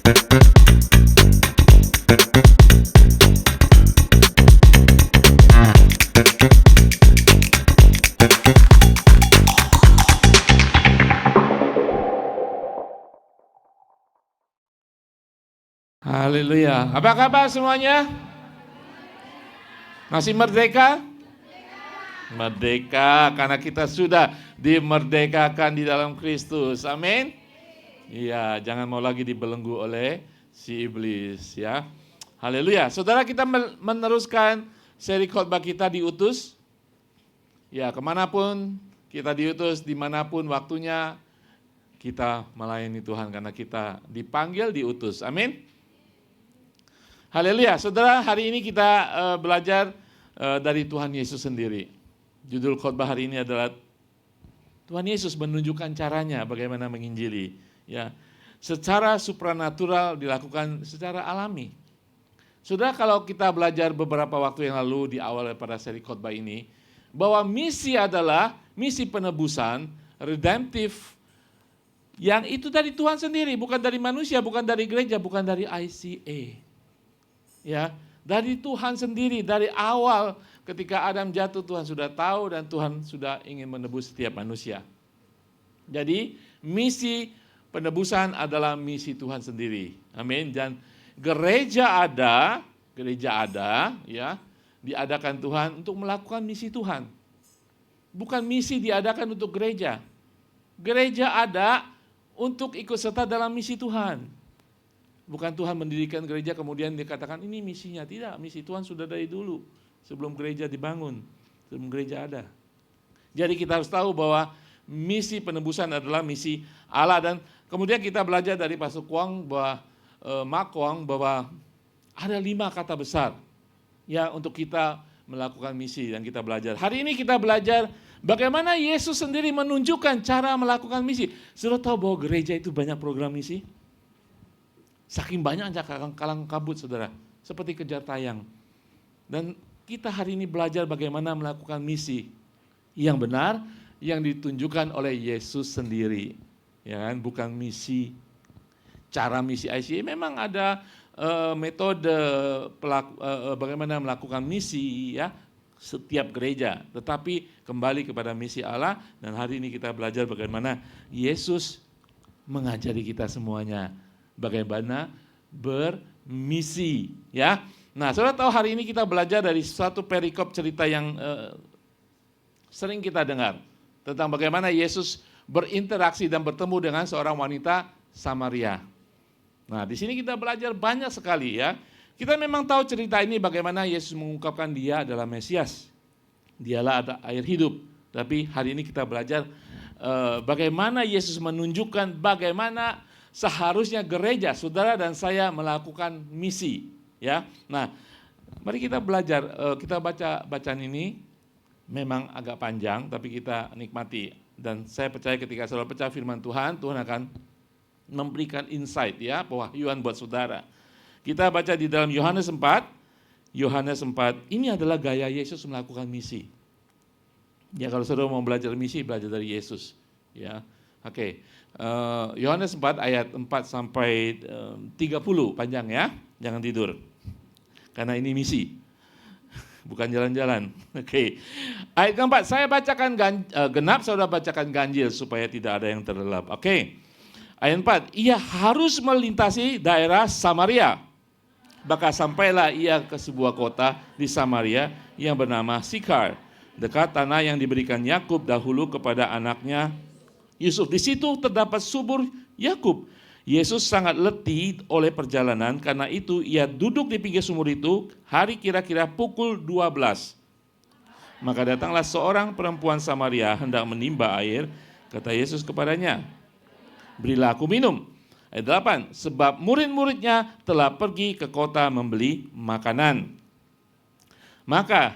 Haleluya. Apa kabar semuanya? Masih merdeka? Merdeka karena kita sudah dimerdekakan di dalam Kristus. Amin. Iya, jangan mau lagi dibelenggu oleh si iblis ya. Haleluya. Saudara, kita meneruskan seri khotbah kita diutus. Ya, kemanapun kita diutus, dimanapun waktunya kita melayani Tuhan karena kita dipanggil diutus. Amin. Haleluya, saudara, hari ini kita belajar dari Tuhan Yesus sendiri. Judul khotbah hari ini adalah Tuhan Yesus menunjukkan caranya bagaimana menginjili. Ya, secara supranatural dilakukan secara alami. Saudara, kalau kita belajar beberapa waktu yang lalu di awal pada seri khotbah ini, bahwa misi adalah misi penebusan, redemptif, yang itu dari Tuhan sendiri, bukan dari manusia, bukan dari gereja, bukan dari ICA. Ya, dari Tuhan sendiri, dari awal ketika Adam jatuh Tuhan sudah tahu dan Tuhan sudah ingin menebus setiap manusia. Jadi misi penebusan adalah misi Tuhan sendiri. Amin. Dan gereja ada ya, diadakan Tuhan untuk melakukan misi Tuhan. Bukan misi diadakan untuk gereja. Gereja ada untuk ikut serta dalam misi Tuhan. Bukan Tuhan mendirikan gereja kemudian dikatakan ini misinya. Tidak, misi Tuhan sudah dari dulu. Sebelum gereja dibangun, sebelum gereja ada. Jadi kita harus tahu bahwa misi penebusan adalah misi Allah. Dan kemudian kita belajar dari Pastor Kwang bahwa Mark Kwang bahwa ada 5 kata besar ya untuk kita melakukan misi dan kita belajar. Hari ini kita belajar bagaimana Yesus sendiri menunjukkan cara melakukan misi. Sudah tahu bahwa gereja itu banyak program misi? Saking banyaknya kalang kabut, saudara, seperti kejar tayang. Dan kita hari ini belajar bagaimana melakukan misi yang benar, yang ditunjukkan oleh Yesus sendiri. Ya kan? Bukan misi, cara misi ICA. Memang ada metode bagaimana melakukan misi ya setiap gereja. Tetapi kembali kepada misi Allah, dan hari ini kita belajar bagaimana Yesus mengajari kita semuanya bagaimana bermisi ya. Nah, saudara tahu hari ini kita belajar dari suatu perikop cerita yang sering kita dengar tentang bagaimana Yesus berinteraksi dan bertemu dengan seorang wanita Samaria. Nah, di sini kita belajar banyak sekali ya. Kita memang tahu cerita ini bagaimana Yesus mengungkapkan dia adalah Mesias. Dialah ada air hidup. Tapi hari ini kita belajar bagaimana Yesus menunjukkan bagaimana seharusnya gereja, saudara dan saya melakukan misi, ya. Nah, mari kita belajar. Kita baca bacaan ini memang agak panjang, tapi kita nikmati. Dan saya percaya ketika saudara baca firman Tuhan, Tuhan akan memberikan insight, ya, pewahyuan buat saudara. Kita baca di dalam Yohanes 4. Yohanes 4 ini adalah gaya Yesus melakukan misi. Ya, kalau saudara mau belajar misi, belajar dari Yesus, ya. Oke. Yohanes 4 ayat 4 sampai 30 panjang ya, jangan tidur. Karena ini misi, bukan jalan-jalan. Oke. Ayat keempat, saya bacakan genap, saudara bacakan ganjil supaya tidak ada yang terlelap. Oke. Ayat 4, ia harus melintasi daerah Samaria. Maka sampailah ia ke sebuah kota di Samaria yang bernama Sikar, dekat tanah yang diberikan Yakub dahulu kepada anaknya Yusuf. Di situ terdapat subur Yakub. Yesus sangat letih oleh perjalanan, karena itu ia duduk di pinggir sumur itu hari kira-kira pukul 12. Maka datanglah seorang perempuan Samaria hendak menimba air. Kata Yesus kepadanya, berilah aku minum. Ayat 8, sebab murid-muridnya telah pergi ke kota membeli makanan. Maka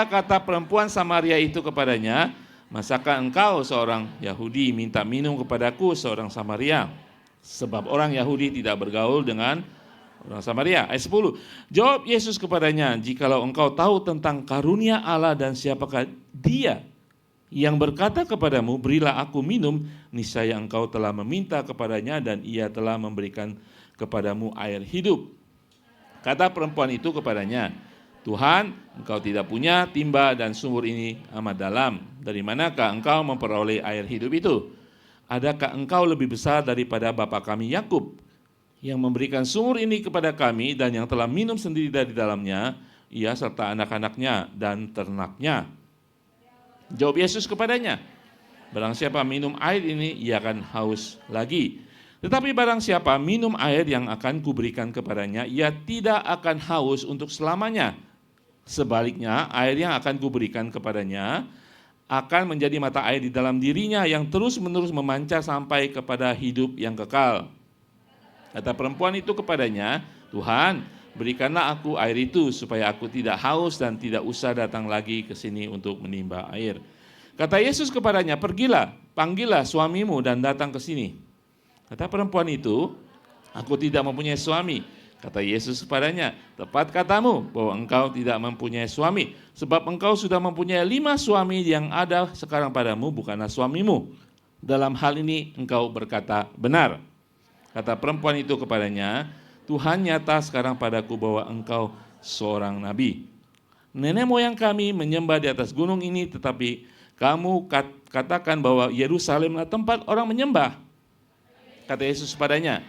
kata perempuan Samaria itu kepadanya, masakah engkau seorang Yahudi minta minum kepadaku seorang Samaria? Sebab orang Yahudi tidak bergaul dengan orang Samaria. Ayat 10, jawab Yesus kepadanya, jikalau engkau tahu tentang karunia Allah dan siapakah dia yang berkata kepadamu, berilah aku minum, niscaya engkau telah meminta kepadanya dan ia telah memberikan kepadamu air hidup. Kata perempuan itu kepadanya, Tuhan, engkau tidak punya timba dan sumur ini amat dalam. Dari manakah engkau memperoleh air hidup itu? Adakah engkau lebih besar daripada bapa kami Yakub, yang memberikan sumur ini kepada kami dan yang telah minum sendiri dari dalamnya, ia serta anak-anaknya dan ternaknya? Jawab Yesus kepadanya, barang siapa minum air ini, ia akan haus lagi. Tetapi barang siapa minum air yang akan kuberikan kepadanya, ia tidak akan haus untuk selamanya. Sebaliknya, air yang akan kuberikan kepadanya akan menjadi mata air di dalam dirinya yang terus-menerus memancar sampai kepada hidup yang kekal. Kata perempuan itu kepadanya, Tuhan, berikanlah aku air itu supaya aku tidak haus dan tidak usah datang lagi ke sini untuk menimba air. Kata Yesus kepadanya, pergilah, panggillah suamimu dan datang ke sini. Kata perempuan itu, aku tidak mempunyai suami. Kata Yesus kepadanya, tepat katamu bahwa engkau tidak mempunyai suami, sebab engkau sudah mempunyai 5 suami, yang ada sekarang padamu bukanlah suamimu. Dalam hal ini engkau berkata benar. Kata perempuan itu kepadanya, Tuhan nyata sekarang padaku bahwa engkau seorang nabi. Nenek moyang kami menyembah di atas gunung ini, tetapi kamu katakan bahwa Yerusalemlah tempat orang menyembah. Kata Yesus padanya,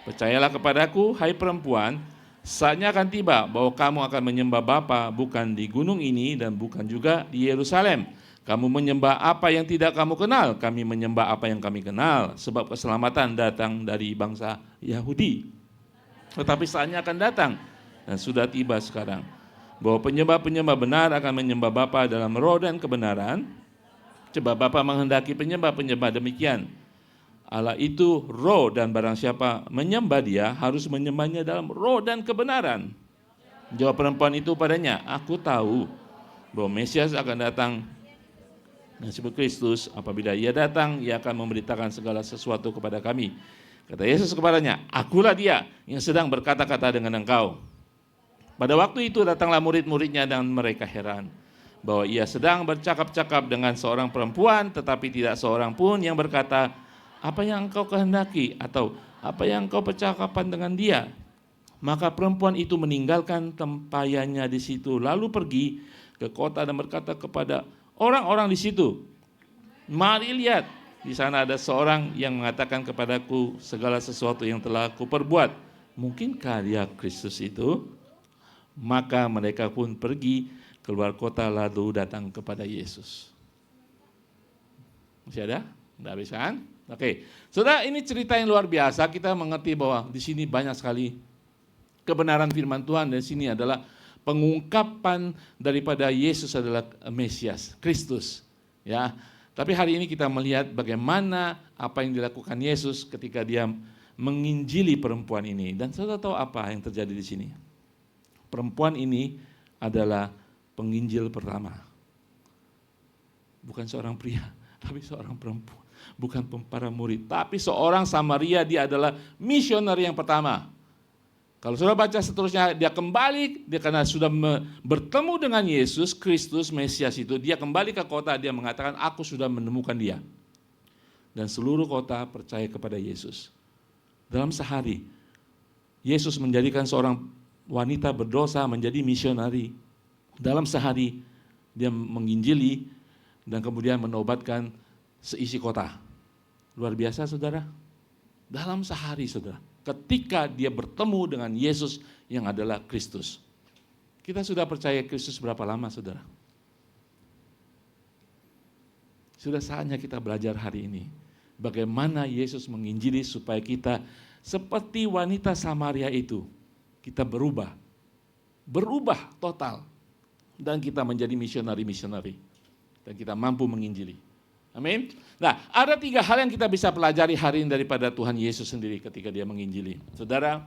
percayalah kepadaku, hai perempuan, saatnya akan tiba bahwa kamu akan menyembah Bapa bukan di gunung ini dan bukan juga di Yerusalem. Kamu menyembah apa yang tidak kamu kenal, kami menyembah apa yang kami kenal, sebab keselamatan datang dari bangsa Yahudi. Tetapi saatnya akan datang, dan sudah tiba sekarang, bahwa penyembah-penyembah benar akan menyembah Bapa dalam roh dan kebenaran, sebab Bapa menghendaki penyembah-penyembah demikian. Allah itu roh, dan barang siapa menyembah dia harus menyembahnya dalam roh dan kebenaran. Jawab perempuan itu padanya, aku tahu bahwa Mesias akan datang, yang disebut Kristus. Apabila ia datang, ia akan memberitakan segala sesuatu kepada kami. Kata Yesus kepadanya, akulah dia yang sedang berkata-kata dengan engkau. Pada waktu itu datanglah murid-muridnya dan mereka heran bahwa ia sedang bercakap-cakap dengan seorang perempuan, tetapi tidak seorang pun yang berkata, apa yang engkau kehendaki atau apa yang engkau percakapan dengan dia. Maka perempuan itu meninggalkan tempayannya di situ, lalu pergi ke kota dan berkata kepada orang-orang di situ, mari lihat, di sana ada seorang yang mengatakan kepadaku segala sesuatu yang telah aku perbuat. Mungkinkah dia Kristus itu? Maka mereka pun pergi keluar kota lalu datang kepada Yesus. Masih ada? Tidak habis kan? Oke, saudara, ini cerita yang luar biasa. Kita mengerti bahwa di sini banyak sekali kebenaran firman Tuhan, dan di sini adalah pengungkapan daripada Yesus adalah Mesias, Kristus. Ya, tapi hari ini kita melihat bagaimana apa yang dilakukan Yesus ketika dia menginjili perempuan ini. Dan saudara tahu apa yang terjadi di sini? Perempuan ini adalah penginjil pertama. Bukan seorang pria, tapi seorang perempuan. Bukan para murid, tapi seorang Samaria, dia adalah misionari yang pertama. Kalau saudara baca seterusnya, dia kembali, dia karena sudah bertemu dengan Yesus Kristus, Mesias itu, dia kembali ke kota, dia mengatakan, aku sudah menemukan dia. Dan seluruh kota percaya kepada Yesus. Dalam sehari, Yesus menjadikan seorang wanita berdosa menjadi misionari. Dalam sehari, dia menginjili dan kemudian menobatkan seisi kota. Luar biasa, saudara. Dalam sehari, saudara. Ketika dia bertemu dengan Yesus yang adalah Kristus. Kita sudah percaya Kristus berapa lama, saudara? Sudah saatnya kita belajar hari ini. Bagaimana Yesus menginjili supaya kita seperti wanita Samaria itu. Kita berubah. Berubah total. Dan kita menjadi misionari-misionari. Dan kita mampu menginjili. Amin. Nah, ada 3 hal yang kita bisa pelajari hari ini daripada Tuhan Yesus sendiri ketika dia menginjili. Saudara,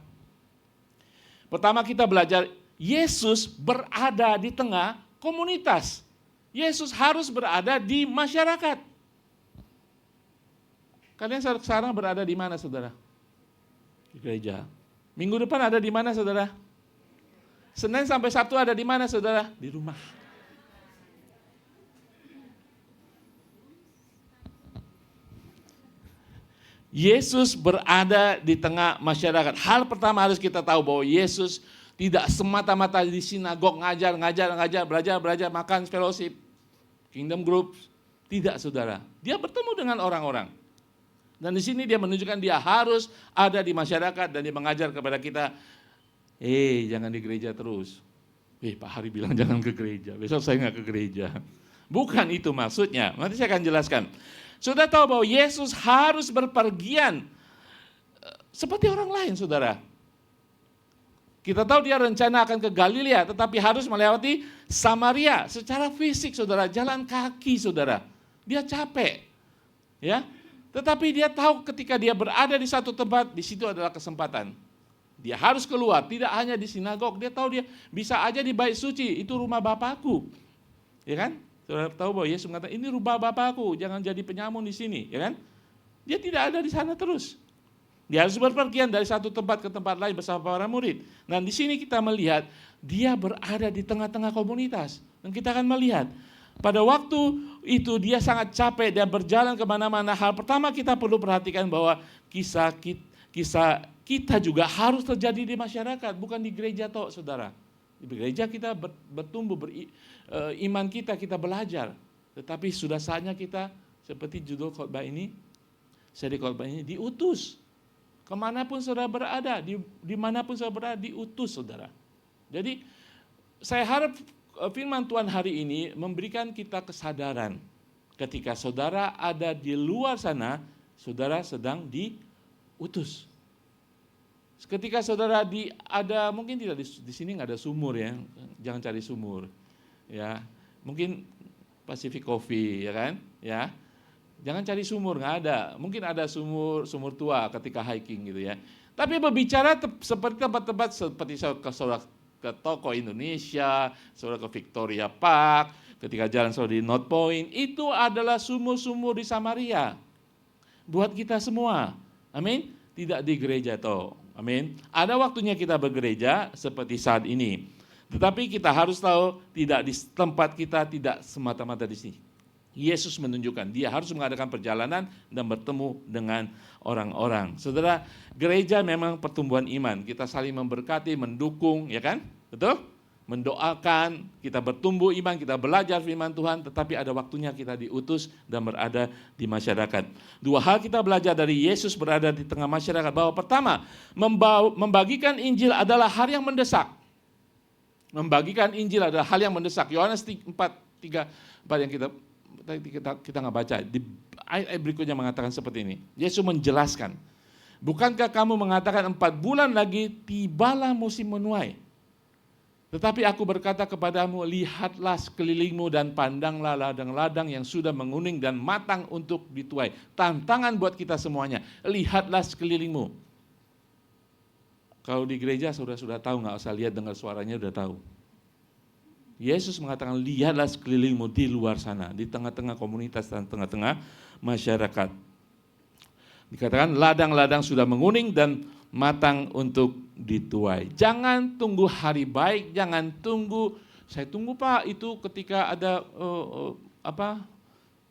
pertama kita belajar Yesus berada di tengah komunitas. Yesus harus berada di masyarakat. Kalian sekarang berada di mana, saudara? Di gereja. Minggu depan ada di mana, saudara? Senin sampai Sabtu ada di mana, saudara? Di rumah. Yesus berada di tengah masyarakat. Hal pertama harus kita tahu bahwa Yesus tidak semata-mata di sinagog ngajar, belajar, makan, fellowship, kingdom group. Tidak, saudara. Dia bertemu dengan orang-orang. Dan di sini dia menunjukkan dia harus ada di masyarakat dan dia mengajar kepada kita, jangan di gereja terus. Pak Hari bilang jangan ke gereja, besok saya nggak ke gereja. Bukan itu maksudnya, nanti saya akan jelaskan. Sudah tahu bahwa Yesus harus berpergian seperti orang lain, saudara. Kita tahu dia rencana akan ke Galilea, tetapi harus melewati Samaria. Secara fisik, saudara, jalan kaki, saudara. Dia capek, ya. Tetapi dia tahu ketika dia berada di satu tempat, di situ adalah kesempatan. Dia harus keluar, tidak hanya di sinagog. Dia tahu dia bisa aja di bait suci, itu rumah Bapakku, ya kan? Saudara tahu bahwa Yesus mengatakan, ini rumah Bapakku, jangan jadi penyamun di sini, ya kan? Dia tidak ada di sana terus. Dia harus berpergian dari satu tempat ke tempat lain bersama para murid. Dan di sini kita melihat dia berada di tengah-tengah komunitas. Dan kita akan melihat pada waktu itu dia sangat capek dan berjalan kemana-mana. Hal pertama kita perlu perhatikan bahwa kisah kita juga harus terjadi di masyarakat, bukan di gereja toh, saudara. Di gereja kita bertumbuh, iman kita belajar. Tetapi sudah saatnya kita, seperti judul khotbah ini, seri khotbah ini, diutus. Kemanapun saudara berada, dimanapun saudara berada, diutus, saudara. Jadi saya harap firman Tuhan hari ini memberikan kita kesadaran. Ketika saudara ada di luar sana, saudara sedang diutus. Ketika saudara ada, mungkin tidak di sini nggak ada sumur ya, jangan cari sumur, ya. Mungkin Pacific Coffee, ya kan, ya. Jangan cari sumur, nggak ada. Mungkin ada sumur tua ketika hiking gitu ya. Tapi berbicara seperti tempat-tempat seperti saudara ke toko Indonesia, saudara ke Victoria Park, ketika jalan saudara di North Point, itu adalah sumur-sumur di Samaria. Buat kita semua, amin. Tidak di gereja toh. Amin. Ada waktunya kita bergereja seperti saat ini. Tetapi kita harus tahu tidak di tempat kita, tidak semata-mata di sini. Yesus menunjukkan dia harus mengadakan perjalanan dan bertemu dengan orang-orang. Saudara, gereja memang pertumbuhan iman. Kita saling memberkati, mendukung, ya kan? Betul? Mendoakan, kita bertumbuh iman, kita belajar firman Tuhan, tetapi ada waktunya kita diutus dan berada di masyarakat. Dua hal kita belajar dari Yesus berada di tengah masyarakat, bahwa pertama, membagikan Injil adalah hal yang mendesak. Membagikan Injil adalah hal yang mendesak. Yohanes 4:3 yang kita nggak baca. Di ayat berikutnya mengatakan seperti ini. Yesus menjelaskan, bukankah kamu mengatakan 4 bulan lagi tibalah musim menuai? Tetapi aku berkata kepadamu, lihatlah sekelilingmu dan pandanglah ladang-ladang yang sudah menguning dan matang untuk dituai. Tantangan buat kita semuanya, lihatlah sekelilingmu. Kalau di gereja sudah tahu, nggak usah lihat, dengar suaranya udah tahu. Yesus mengatakan, lihatlah sekelilingmu di luar sana, di tengah-tengah komunitas dan tengah-tengah masyarakat. Dikatakan ladang-ladang sudah menguning dan matang untuk dituai. Jangan tunggu hari baik, jangan tunggu, saya tunggu Pak itu ketika ada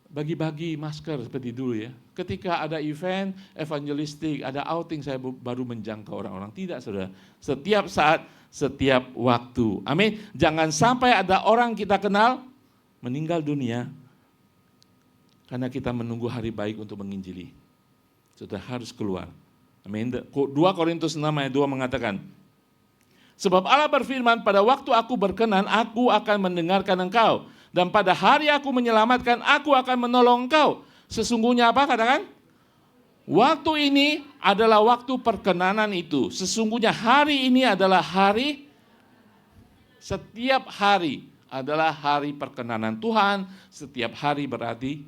bagi-bagi masker seperti dulu ya. Ketika ada event evangelistik, ada outing, saya baru menjangkau orang-orang. Tidak, saudara. Setiap saat, setiap waktu. Amin. Jangan sampai ada orang kita kenal meninggal dunia karena kita menunggu hari baik untuk menginjili. Sudah harus keluar. Amin. 2 Korintus 6 ayat 2 mengatakan, sebab Allah berfirman, pada waktu aku berkenan, aku akan mendengarkan engkau. Dan pada hari aku menyelamatkan, aku akan menolong engkau. Sesungguhnya apa katakan? Waktu ini adalah waktu perkenanan itu. Sesungguhnya hari ini adalah hari, setiap hari adalah hari perkenanan Tuhan. Setiap hari berarti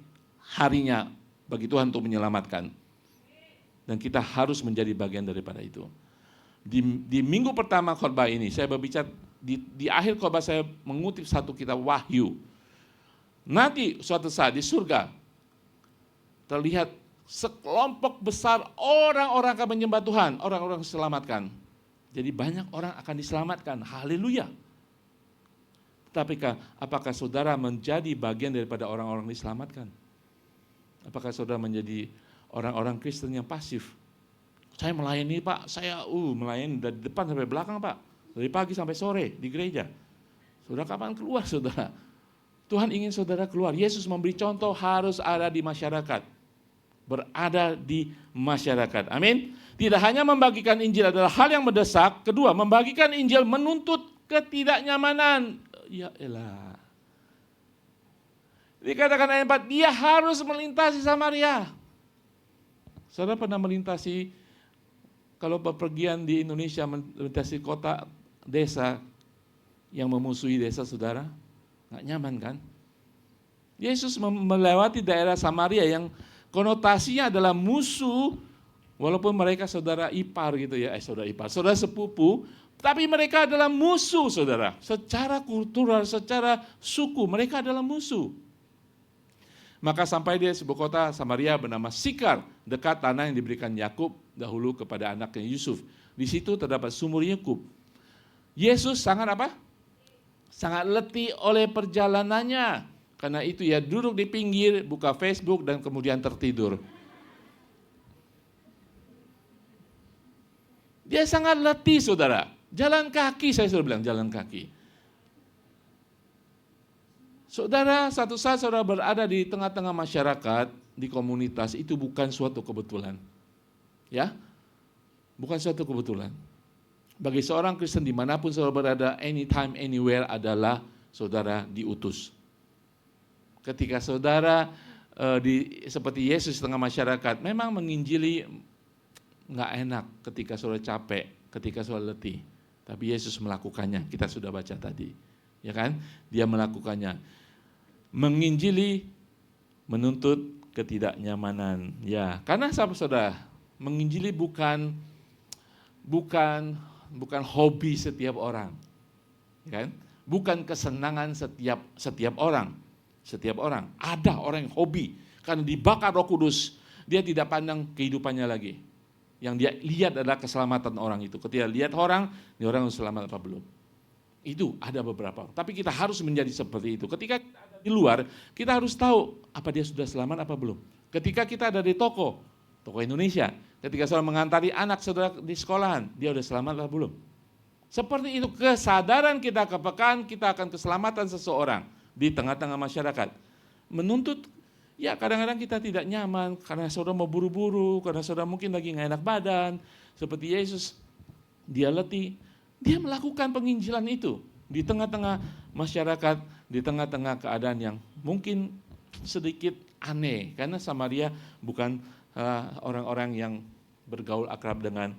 harinya bagi Tuhan untuk menyelamatkan. Dan kita harus menjadi bagian daripada itu. Di minggu pertama khotbah ini, saya berbicara, di akhir khotbah saya mengutip satu kitab Wahyu. Nanti suatu saat di surga, terlihat sekelompok besar orang-orang akan menyembah Tuhan, orang-orang diselamatkan. Jadi banyak orang akan diselamatkan, haleluya. Tapi apakah saudara menjadi bagian daripada orang-orang diselamatkan? Apakah saudara menjadi orang-orang Kristen yang pasif. Saya melayani Pak, saya melayani dari depan sampai belakang Pak. Dari pagi sampai sore di gereja. Saudara kapan keluar saudara? Tuhan ingin saudara keluar. Yesus memberi contoh harus ada di masyarakat. Berada di masyarakat. Amin. Tidak hanya membagikan Injil adalah hal yang mendesak. Kedua, membagikan Injil menuntut ketidaknyamanan. Ya elah. Dikatakan ayat 4, dia harus melintasi Samaria. Saudara pernah melintasi, kalau bepergian di Indonesia melintasi kota, desa yang memusuhi desa saudara? Nggak nyaman kan? Yesus melewati daerah Samaria yang konotasinya adalah musuh, walaupun mereka saudara ipar gitu ya, saudara sepupu, tapi mereka adalah musuh saudara. Secara kultural, secara suku, mereka adalah musuh. Maka sampai dia sebuah kota Samaria bernama Sikar, dekat tanah yang diberikan Yakub dahulu kepada anaknya Yusuf. Di situ terdapat sumur Yakub. Yesus sangat apa? Sangat letih oleh perjalanannya. Karena itu ya duduk di pinggir, buka Facebook dan kemudian tertidur. Dia sangat letih saudara. Jalan kaki, saya sudah bilang jalan kaki. Saudara, satu saat saudara berada di tengah-tengah masyarakat, di komunitas, itu bukan suatu kebetulan. Ya, bukan suatu kebetulan. Bagi seorang Kristen dimanapun saudara berada, anytime, anywhere adalah saudara diutus. Ketika saudara seperti Yesus di tengah masyarakat, memang menginjili nggak enak ketika saudara capek, ketika saudara letih. Tapi Yesus melakukannya, kita sudah baca tadi. Ya kan? Dia melakukannya. Menginjili menuntut ketidaknyamanan. Ya, karena saudara, menginjili bukan hobi setiap orang. Kan? Bukan kesenangan setiap orang. Setiap orang. Ada orang yang hobi karena dibakar Roh Kudus, dia tidak pandang kehidupannya lagi. Yang dia lihat adalah keselamatan orang itu. Ketika lihat orang, ini orang selamat apa belum? Itu ada beberapa. Tapi kita harus menjadi seperti itu. Ketika kita ada di luar, kita harus tahu apa dia sudah selamat apa belum. Ketika kita ada di toko Indonesia, ketika saudara mengantari anak saudara di sekolahan, dia sudah selamat apa belum? Seperti itu kesadaran kita, kepekaan kita akan keselamatan seseorang di tengah-tengah masyarakat. Menuntut, ya kadang-kadang kita tidak nyaman karena saudara mau buru-buru, karena saudara mungkin lagi nggak enak badan. Seperti Yesus, dia letih. Dia melakukan penginjilan itu di tengah-tengah masyarakat, di tengah-tengah keadaan yang mungkin sedikit aneh. Karena Samaria bukan orang-orang yang bergaul akrab dengan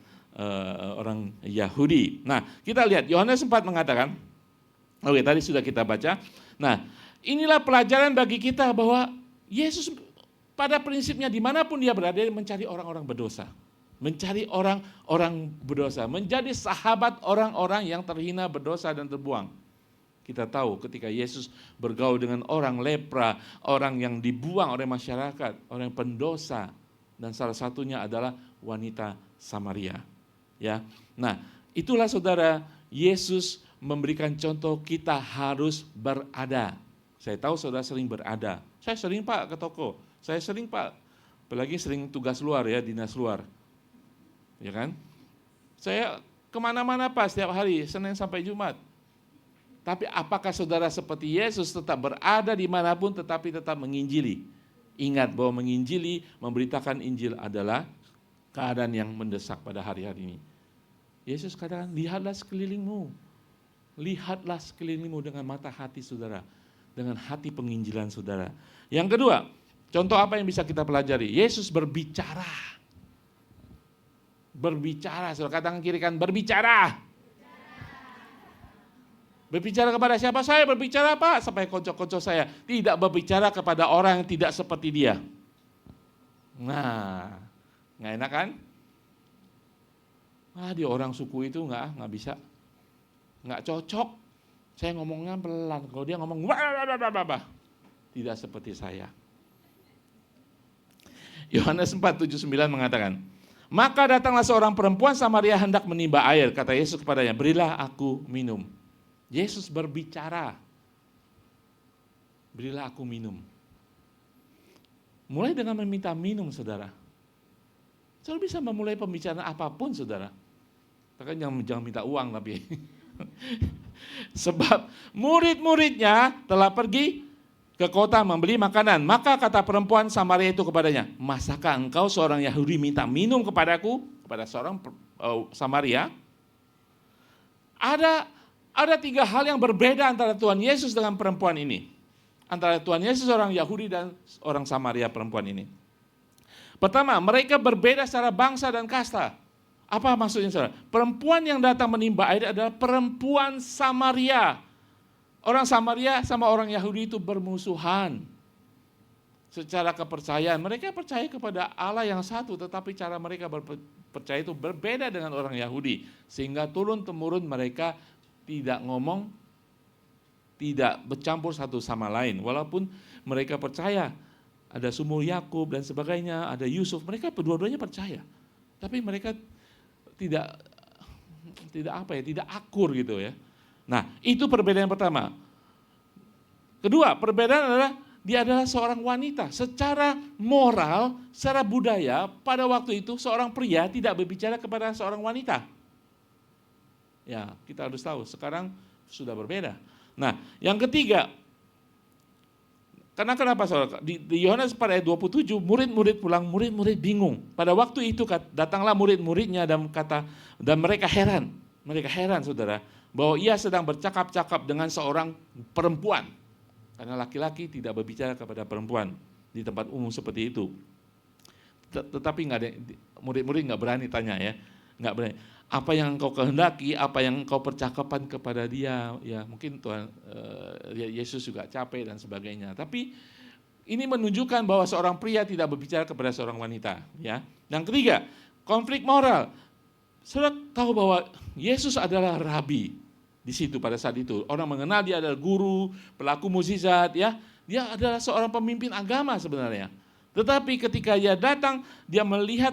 orang Yahudi. Nah, kita lihat Yohanes 4 mengatakan, oke tadi sudah kita baca. Nah, inilah pelajaran bagi kita bahwa Yesus pada prinsipnya dimanapun dia berada mencari orang-orang berdosa. Mencari orang-orang berdosa, menjadi sahabat orang-orang yang terhina, berdosa dan terbuang. Kita tahu ketika Yesus bergaul dengan orang lepra, orang yang dibuang oleh masyarakat, orang yang pendosa, dan salah satunya adalah wanita Samaria. Ya, nah itulah saudara, Yesus memberikan contoh kita harus berada. Saya tahu saudara sering berada. Saya sering Pak ke toko, saya sering Pak, apalagi sering tugas luar ya, dinas luar. Ya kan? Saya kemana-mana Pak setiap hari, Senin sampai Jumat. Tapi apakah saudara seperti Yesus tetap berada dimanapun tetapi tetap menginjili? Ingat bahwa menginjili, memberitakan Injil adalah keadaan yang mendesak pada hari-hari ini. Yesus katakan, lihatlah sekelilingmu. Lihatlah sekelilingmu dengan mata hati saudara. Dengan hati penginjilan saudara. Yang kedua, contoh apa yang bisa kita pelajari? Yesus berbicara. Berbicara, saudara katakan kiri kan, berbicara. Berbicara kepada siapa? Saya berbicara Pak, sampai konco-konco saya. Tidak berbicara kepada orang yang tidak seperti dia. Nah, nggak enak kan? Dia orang suku itu nggak bisa. Nggak cocok. Saya ngomongnya pelan, kalau dia ngomong tidak seperti saya. Yohanes 4:7-9 mengatakan, maka datanglah seorang perempuan Samaria hendak menimba air. Kata Yesus kepadanya, berilah aku minum. Yesus berbicara. Berilah aku minum. Mulai dengan meminta minum saudara. Saudara bisa memulai pembicaraan apapun, saudara. Tapi jangan minta uang tapi. Sebab murid-muridnya telah pergi ke kota membeli makanan. Maka kata perempuan Samaria itu kepadanya, masakah engkau seorang Yahudi minta minum kepadaku? Kepada seorang Samaria. Ada 3 hal yang berbeda antara Tuhan Yesus dengan perempuan ini. Antara Tuhan Yesus orang Yahudi dan orang Samaria perempuan ini. Pertama, mereka berbeda secara bangsa dan kasta. Apa maksudnya, saudara? Perempuan yang datang menimba air adalah perempuan Samaria. Orang Samaria sama orang Yahudi itu bermusuhan. Secara kepercayaan, mereka percaya kepada Allah yang satu, tetapi cara mereka percaya itu berbeda dengan orang Yahudi. Sehingga turun-temurun mereka tidak ngomong, tidak bercampur satu sama lain. Walaupun mereka percaya ada sumur Yakub dan sebagainya, ada Yusuf, mereka dua-duanya percaya. Tapi mereka tidak akur gitu ya. Nah, itu perbedaan pertama. Kedua, perbedaan adalah dia adalah seorang wanita. Secara moral, secara budaya, pada waktu itu seorang pria tidak berbicara kepada seorang wanita. Ya, kita harus tahu, sekarang sudah berbeda. Nah, yang ketiga, karena kenapa saudara? Di Yohanes pada ayat 27, murid-murid pulang, murid-murid bingung. Pada waktu itu datanglah murid-muridnya dan mereka heran. Mereka heran, saudara, bahwa ia sedang bercakap-cakap dengan seorang perempuan. Karena laki-laki tidak berbicara kepada perempuan di tempat umum seperti itu. Tetapi murid-murid nggak berani tanya ya, nggak berani. Apa yang engkau kehendaki, apa yang engkau percakapan kepada dia, ya mungkin Tuhan Yesus juga capek dan sebagainya. Tapi ini menunjukkan bahwa seorang pria tidak berbicara kepada seorang wanita. Ya. Yang ketiga, konflik moral. Saudara tahu bahwa Yesus adalah rabi di situ pada saat itu. Orang mengenal dia adalah guru, pelaku mukjizat, ya. Dia adalah seorang pemimpin agama sebenarnya. Tetapi ketika dia datang, dia melihat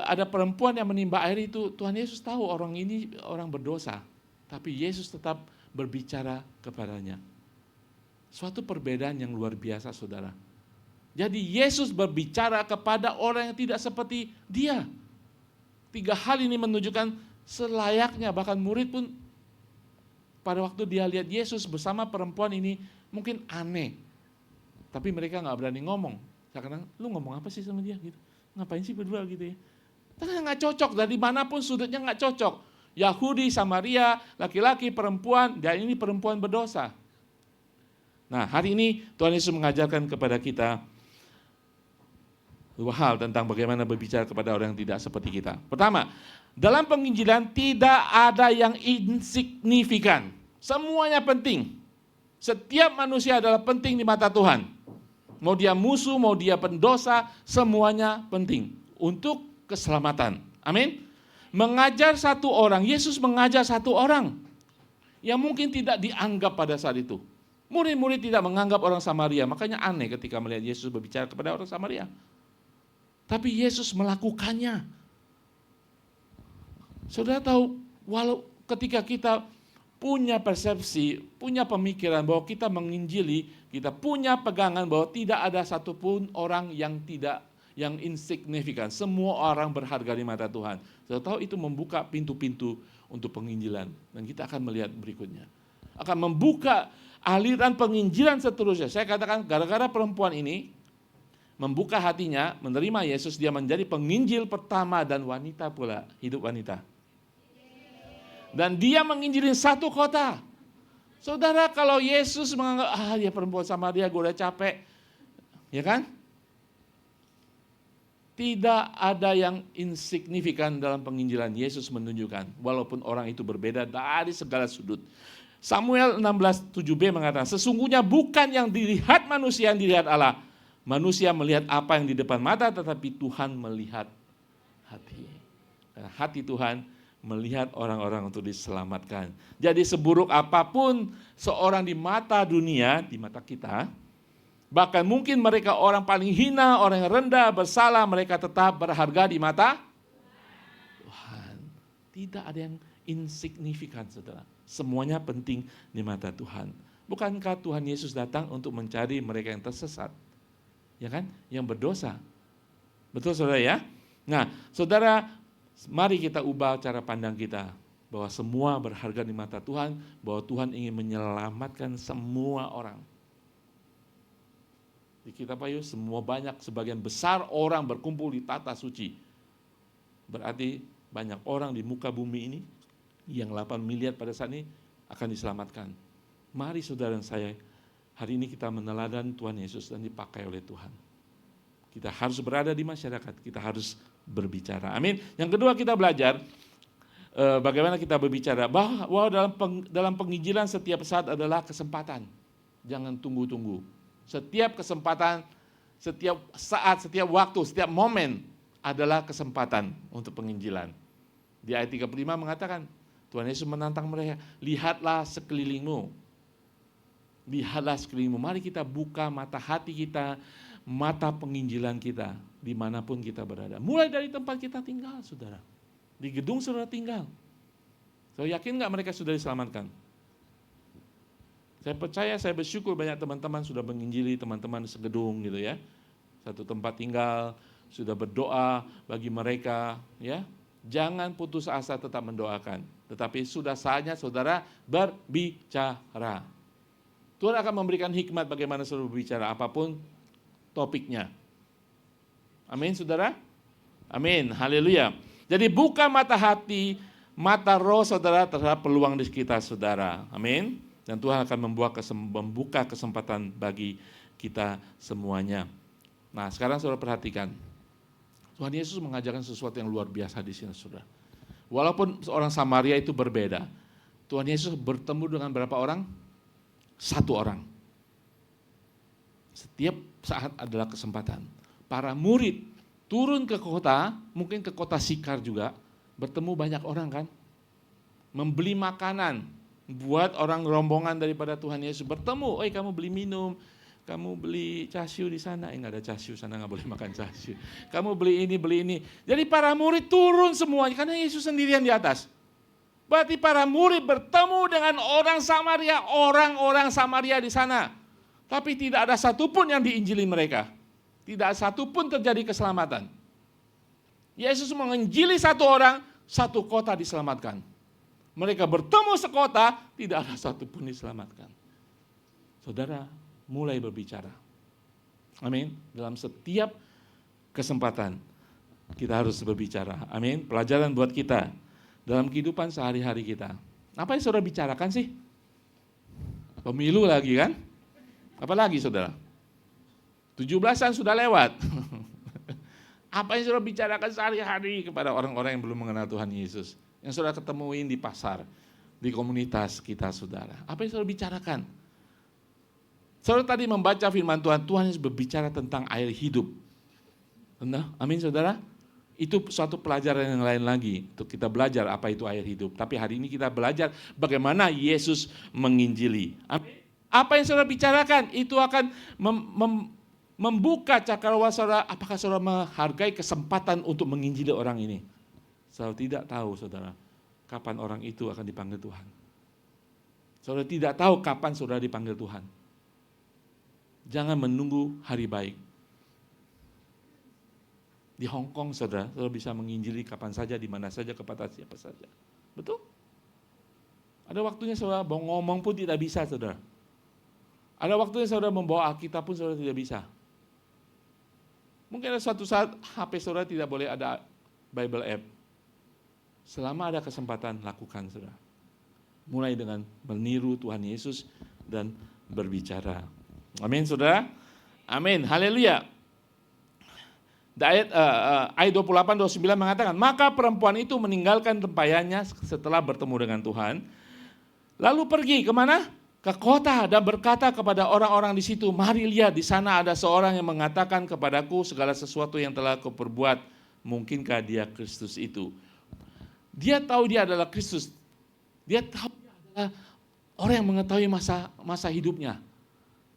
ada perempuan yang menimba air itu, Tuhan Yesus tahu orang ini orang berdosa, tapi Yesus tetap berbicara kepadanya. Suatu perbedaan yang luar biasa, saudara. Jadi Yesus berbicara kepada orang yang tidak seperti dia. 3 hal ini menunjukkan selayaknya, bahkan murid pun pada waktu dia lihat Yesus bersama perempuan ini mungkin aneh, tapi mereka nggak berani ngomong. Kadang, lu ngomong apa sih sama dia gitu? Ngapain sih berdua gitu ya? Karena nggak cocok, dari manapun sudutnya nggak cocok. Yahudi, Samaria, laki-laki, perempuan, dan ini perempuan berdosa. Nah, hari ini Tuhan Yesus mengajarkan kepada kita 2 hal tentang bagaimana berbicara kepada orang yang tidak seperti kita. Pertama, dalam penginjilan tidak ada yang insignifikan. Semuanya penting. Setiap manusia adalah penting di mata Tuhan. Mau dia musuh, mau dia pendosa, semuanya penting untuk keselamatan. Amin. Mengajar satu orang, Yesus mengajar satu orang yang mungkin tidak dianggap pada saat itu. Murid-murid tidak menganggap orang Samaria, makanya aneh ketika melihat Yesus berbicara kepada orang Samaria. Tapi Yesus melakukannya. Saudara tahu, walau ketika kita punya persepsi, punya pemikiran bahwa kita menginjili, kita punya pegangan bahwa tidak ada satupun orang yang insignifikan. Semua orang berharga di mata Tuhan. Saya tahu itu membuka pintu-pintu untuk penginjilan. Dan kita akan melihat berikutnya. Akan membuka aliran penginjilan seterusnya. Saya katakan gara-gara perempuan ini membuka hatinya, menerima Yesus, dia menjadi penginjil pertama dan wanita pula, hidup wanita. Dan dia menginjilin 1 kota. Saudara, kalau Yesus menganggap, dia perempuan Samaria, gue udah capek. Ya kan? Tidak ada yang insignifikan dalam penginjilan. Yesus menunjukkan, walaupun orang itu berbeda dari segala sudut. Samuel 16:7b mengatakan, sesungguhnya bukan yang dilihat manusia yang dilihat Allah. Manusia melihat apa yang di depan mata, tetapi Tuhan melihat hati. Karena hati Tuhan melihat orang-orang untuk diselamatkan. Jadi seburuk apapun seorang di mata dunia, di mata kita, bahkan mungkin mereka orang paling hina, orang yang rendah, bersalah, mereka tetap berharga di mata Tuhan. Tidak ada yang insignifikan, saudara. Semuanya penting di mata Tuhan. Bukankah Tuhan Yesus datang untuk mencari mereka yang tersesat? Ya kan? Yang berdosa. Betul, saudara ya? Nah, saudara, mari kita ubah cara pandang kita. Bahwa semua berharga di mata Tuhan, bahwa Tuhan ingin menyelamatkan semua orang. Di kitab Wahyu semua banyak, sebagian besar orang berkumpul di tata suci. Berarti banyak orang di muka bumi ini, yang 8 miliar pada saat ini akan diselamatkan. Mari saudara dan saya, hari ini kita meneladani Tuhan Yesus dan dipakai oleh Tuhan. Kita harus berada di masyarakat, kita harus berbicara. Amin. Yang kedua kita belajar bagaimana kita berbicara, bahwa dalam penginjilan setiap saat adalah kesempatan. Jangan tunggu-tunggu. Setiap kesempatan, setiap saat, setiap waktu, setiap momen adalah kesempatan untuk penginjilan. Di ayat 35 mengatakan, Tuhan Yesus menantang mereka, lihatlah sekelilingmu. Lihatlah sekelilingmu. Mari kita buka mata hati kita, mata penginjilan kita, dimanapun kita berada. Mulai dari tempat kita tinggal, saudara. Di gedung saudara tinggal. Saya yakin nggak mereka sudah diselamatkan? Saya percaya, saya bersyukur banyak teman-teman sudah menginjili teman-teman segedung gitu ya. Satu tempat tinggal, sudah berdoa bagi mereka ya. Jangan putus asa, tetap mendoakan. Tetapi sudah saatnya saudara berbicara. Tuhan akan memberikan hikmat bagaimana saudara berbicara, apapun topiknya. Amin, saudara? Amin, haleluya. Jadi buka mata hati, mata roh saudara terhadap peluang di sekitar saudara. Amin. Dan Tuhan akan membuka kesempatan bagi kita semuanya. Nah, sekarang saudara perhatikan. Tuhan Yesus mengajarkan sesuatu yang luar biasa di sini, saudara. Walaupun seorang Samaria itu berbeda, Tuhan Yesus bertemu dengan berapa orang? 1 orang. Setiap saat adalah kesempatan. Para murid turun ke kota, mungkin ke kota Sikar juga, bertemu banyak orang kan, membeli makanan, buat orang rombongan daripada Tuhan Yesus bertemu, kamu beli minum, kamu beli casiu di sana, enggak ada casiu sana, enggak boleh makan casiu, kamu beli ini, jadi para murid turun semuanya, karena Yesus sendirian di atas. Berarti para murid bertemu dengan orang-orang Samaria di sana, tapi tidak ada satupun yang diinjili mereka. Tidak satupun terjadi keselamatan. Yesus menginjili 1 orang, 1 kota diselamatkan. Mereka bertemu sekota, tidak ada satupun diselamatkan. Saudara, mulai berbicara. Amin. Dalam setiap kesempatan, kita harus berbicara. Amin. Pelajaran buat kita, dalam kehidupan sehari-hari kita. Apa yang saudara bicarakan sih? Pemilu lagi kan? Apa lagi saudara? 17-an sudah lewat. Apa yang saudara bicarakan sehari-hari kepada orang-orang yang belum mengenal Tuhan Yesus? Yang saudara ketemuin di pasar, di komunitas kita saudara. Apa yang saudara bicarakan? Saudara tadi membaca firman Tuhan, Tuhan Yesus berbicara tentang air hidup. Benar? Amin saudara? Itu suatu pelajaran yang lain lagi, untuk kita belajar apa itu air hidup. Tapi hari ini kita belajar bagaimana Yesus menginjili. Amin. Apa yang saudara bicarakan, itu akan membuka cakrawala saudara, apakah saudara menghargai kesempatan untuk menginjili orang ini. Saudara tidak tahu saudara, kapan orang itu akan dipanggil Tuhan. Saudara tidak tahu kapan saudara dipanggil Tuhan. Jangan menunggu hari baik. Di Hong Kong saudara bisa menginjili kapan saja, di mana saja, kepada siapa saja. Betul? Ada waktunya saudara mau ngomong pun tidak bisa saudara. Ada waktunya saudara membawa Alkitab pun saudara tidak bisa. Mungkin ada suatu saat HP saudara tidak boleh ada Bible app. Selama ada kesempatan, lakukan saudara. Mulai dengan meniru Tuhan Yesus dan berbicara. Amin saudara. Amin. Haleluya. Ayat 28-29 mengatakan, maka perempuan itu meninggalkan tempayannya setelah bertemu dengan Tuhan. Lalu pergi kemana? Ke kota dan berkata kepada orang-orang di situ, mari lihat di sana ada seorang yang mengatakan kepadaku segala sesuatu yang telah kuperbuat. Mungkinkah dia Kristus itu? Dia tahu dia adalah Kristus. Dia tahu dia adalah orang yang mengetahui masa hidupnya.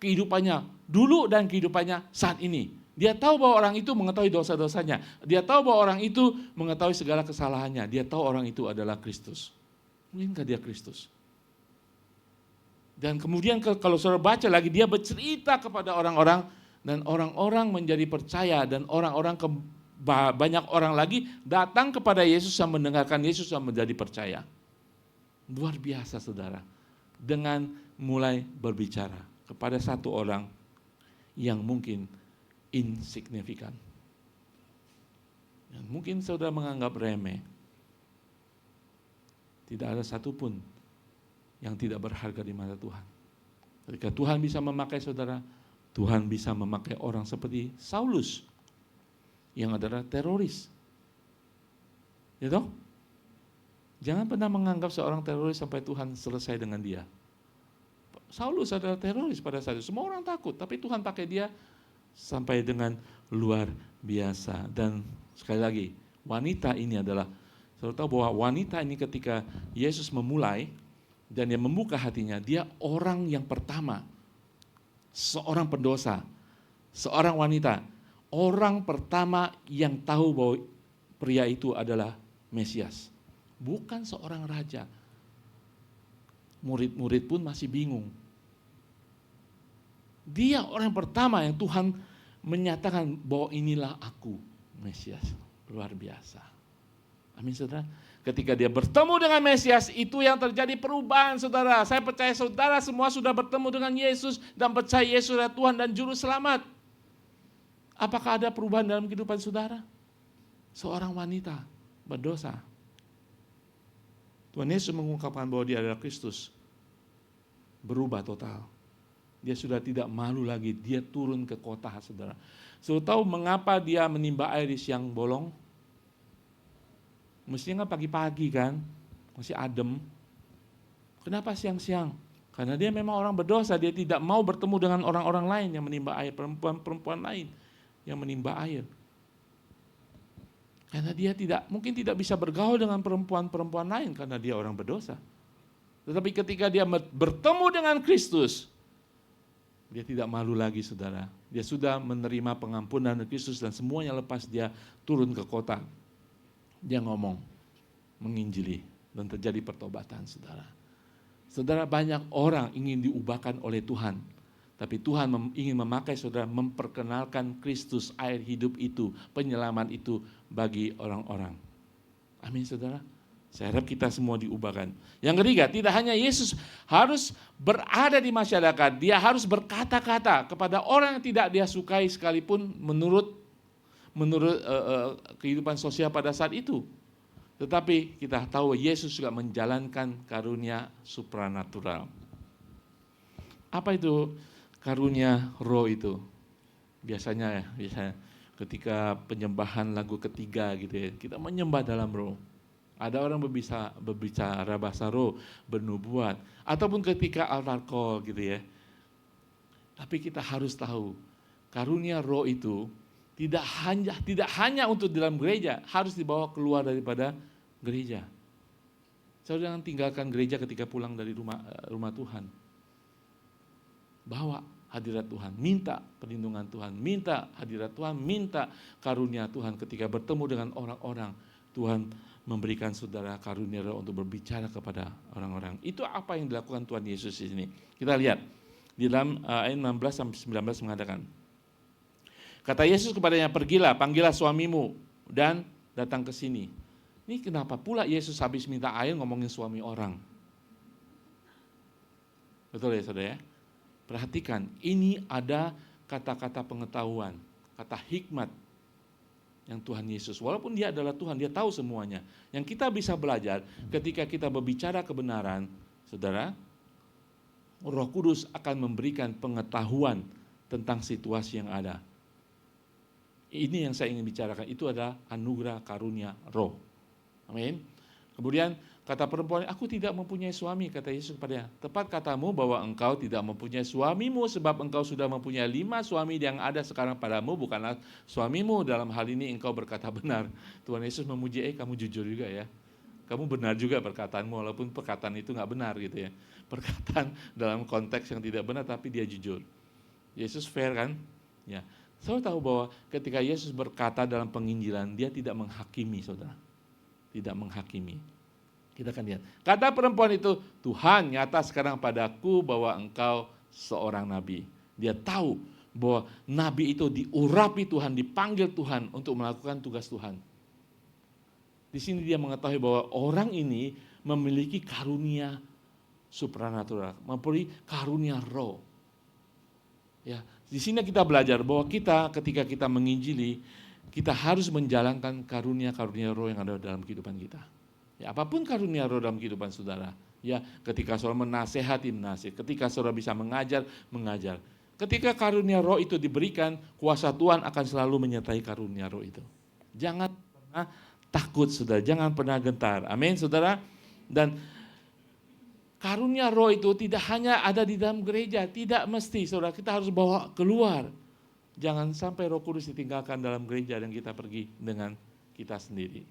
Kehidupannya dulu dan kehidupannya saat ini. Dia tahu bahwa orang itu mengetahui dosa-dosanya. Dia tahu bahwa orang itu mengetahui segala kesalahannya. Dia tahu orang itu adalah Kristus. Mungkinkah dia Kristus? Dan kemudian kalau saudara baca lagi, dia bercerita kepada orang-orang. Dan orang-orang menjadi percaya. Dan orang-orang banyak orang lagi datang kepada Yesus dan mendengarkan Yesus dan menjadi percaya. Luar biasa saudara. Dengan mulai berbicara kepada satu orang yang mungkin insignifikan. Yang mungkin saudara menganggap remeh. Tidak ada satupun yang tidak berharga di mata Tuhan. Ketika Tuhan bisa memakai saudara, Tuhan bisa memakai orang seperti Saulus yang adalah teroris. Ya toh? Jangan pernah menganggap seorang teroris sampai Tuhan selesai dengan dia. Saulus adalah teroris pada saat itu. Semua orang takut, tapi Tuhan pakai dia sampai dengan luar biasa. Dan sekali lagi, wanita ini adalah, saudara tahu bahwa wanita ini ketika Yesus memulai dan dia membuka hatinya, dia orang yang pertama, seorang pendosa, seorang wanita, orang pertama yang tahu bahwa pria itu adalah Mesias. Bukan seorang raja. Murid-murid pun masih bingung. Dia orang pertama yang Tuhan menyatakan bahwa inilah aku, Mesias. Luar biasa. Amin saudara. Ketika dia bertemu dengan Mesias, itu yang terjadi perubahan saudara. Saya percaya saudara semua sudah bertemu dengan Yesus dan percaya Yesus adalah Tuhan dan Juru Selamat. Apakah ada perubahan dalam kehidupan saudara? Seorang wanita berdosa. Tuhan Yesus mengungkapkan bahwa dia adalah Kristus. Berubah total. Dia sudah tidak malu lagi, dia turun ke kota saudara. Saudara tahu mengapa dia menimba air di siang bolong? Mestinya kan pagi-pagi kan, masih adem. Kenapa siang-siang? Karena dia memang orang berdosa, dia tidak mau bertemu dengan orang-orang lain yang menimba air, perempuan-perempuan lain yang menimba air. Karena dia mungkin tidak bisa bergaul dengan perempuan-perempuan lain karena dia orang berdosa. Tetapi ketika dia bertemu dengan Kristus, dia tidak malu lagi saudara. Dia sudah menerima pengampunan dari Kristus dan semuanya lepas dia turun ke kota. Dia ngomong, menginjili dan terjadi pertobatan saudara. Saudara, banyak orang ingin diubahkan oleh Tuhan. Tapi Tuhan ingin memakai saudara memperkenalkan Kristus, air hidup itu, penyelaman itu bagi orang-orang. Amin saudara. Saya harap kita semua diubahkan. Yang ketiga, tidak hanya Yesus harus berada di masyarakat, dia harus berkata-kata kepada orang yang tidak dia sukai sekalipun menurut kehidupan sosial pada saat itu. Tetapi kita tahu Yesus juga menjalankan karunia supranatural. Apa itu karunia roh itu? Biasanya ketika penyembahan lagu ketiga gitu ya, kita menyembah dalam roh. Ada orang berbicara bahasa roh, bernubuat, ataupun ketika altar call gitu ya. Tapi kita harus tahu, karunia roh itu tidak hanya untuk dalam gereja, harus dibawa keluar daripada gereja. Saudara jangan tinggalkan gereja ketika pulang dari rumah Tuhan. Bawa hadirat Tuhan, minta perlindungan Tuhan, minta hadirat Tuhan, minta karunia Tuhan ketika bertemu dengan orang-orang. Tuhan memberikan saudara karunia roh untuk berbicara kepada orang-orang. Itu apa yang dilakukan Tuhan Yesus di sini. Kita lihat di dalam ayat 16-19 mengatakan, kata Yesus kepadanya, pergilah, panggillah suamimu dan datang ke sini. Ini kenapa pula Yesus habis minta air ngomongin suami orang? Betul ya saudara ya? Perhatikan, ini ada kata-kata pengetahuan, kata hikmat yang Tuhan Yesus. Walaupun dia adalah Tuhan, dia tahu semuanya. Yang kita bisa belajar ketika kita berbicara kebenaran, saudara, Roh Kudus akan memberikan pengetahuan tentang situasi yang ada. Ini yang saya ingin bicarakan, itu adalah anugerah karunia roh. Amin. Kemudian kata perempuan, aku tidak mempunyai suami, kata Yesus kepadanya. Tepat katamu bahwa engkau tidak mempunyai suamimu, sebab engkau sudah mempunyai 5 suami yang ada sekarang padamu, bukanlah suamimu. Dalam hal ini engkau berkata benar. Tuhan Yesus memuji, kamu jujur juga ya. Kamu benar juga perkataanmu, walaupun perkataan itu nggak benar gitu ya. Perkataan dalam konteks yang tidak benar, tapi dia jujur. Yesus fair kan? Ya. Saudara tahu bahwa ketika Yesus berkata dalam penginjilan, dia tidak menghakimi saudara. Tidak menghakimi. Kita akan lihat. Kata perempuan itu, Tuhan nyata sekarang padaku bahwa engkau seorang nabi. Dia tahu bahwa nabi itu diurapi Tuhan, dipanggil Tuhan untuk melakukan tugas Tuhan. Di sini dia mengetahui bahwa orang ini memiliki karunia supranatural, memiliki karunia roh. Ya, di sini kita belajar bahwa kita ketika kita menginjili, kita harus menjalankan karunia-karunia roh yang ada dalam kehidupan kita. Ya, apapun karunia roh dalam kehidupan saudara. Ya, ketika saudara menasehati, ketika saudara bisa mengajar. Ketika karunia roh itu diberikan, kuasa Tuhan akan selalu menyertai karunia roh itu. Jangan pernah takut, saudara. Jangan pernah gentar. Amin, saudara. Dan karunia roh itu tidak hanya ada di dalam gereja. Tidak mesti, saudara. Kita harus bawa keluar. Jangan sampai Roh Kudus ditinggalkan dalam gereja dan kita pergi dengan kita sendiri.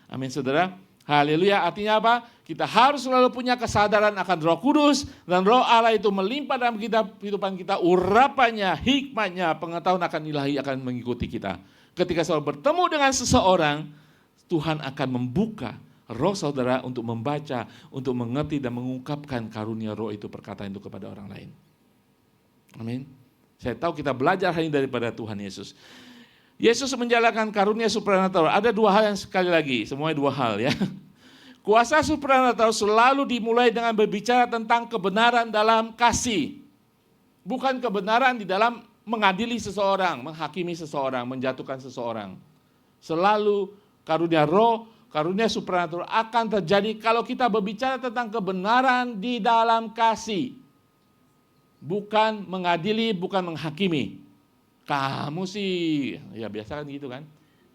Amin, saudara. Haleluya, artinya apa? Kita harus selalu punya kesadaran akan Roh Kudus, dan Roh Allah itu melimpah dalam kehidupan kita, urapannya, hikmatnya, pengetahuan akan ilahi akan mengikuti kita. Ketika saudara bertemu dengan seseorang, Tuhan akan membuka roh saudara untuk membaca, untuk mengerti dan mengungkapkan karunia roh itu, perkataan itu kepada orang lain. Amin. Saya tahu kita belajar hari ini daripada Tuhan Yesus. Yesus menjalankan karunia supranatural. Ada dua hal yang sekali lagi, semuanya dua hal ya. Kuasa supranatural selalu dimulai dengan berbicara tentang kebenaran dalam kasih. Bukan kebenaran di dalam mengadili seseorang, menghakimi seseorang, menjatuhkan seseorang. Selalu karunia roh, karunia supranatural akan terjadi kalau kita berbicara tentang kebenaran di dalam kasih. Bukan mengadili, bukan menghakimi. Kamu sih, ya biasa kan gitu kan.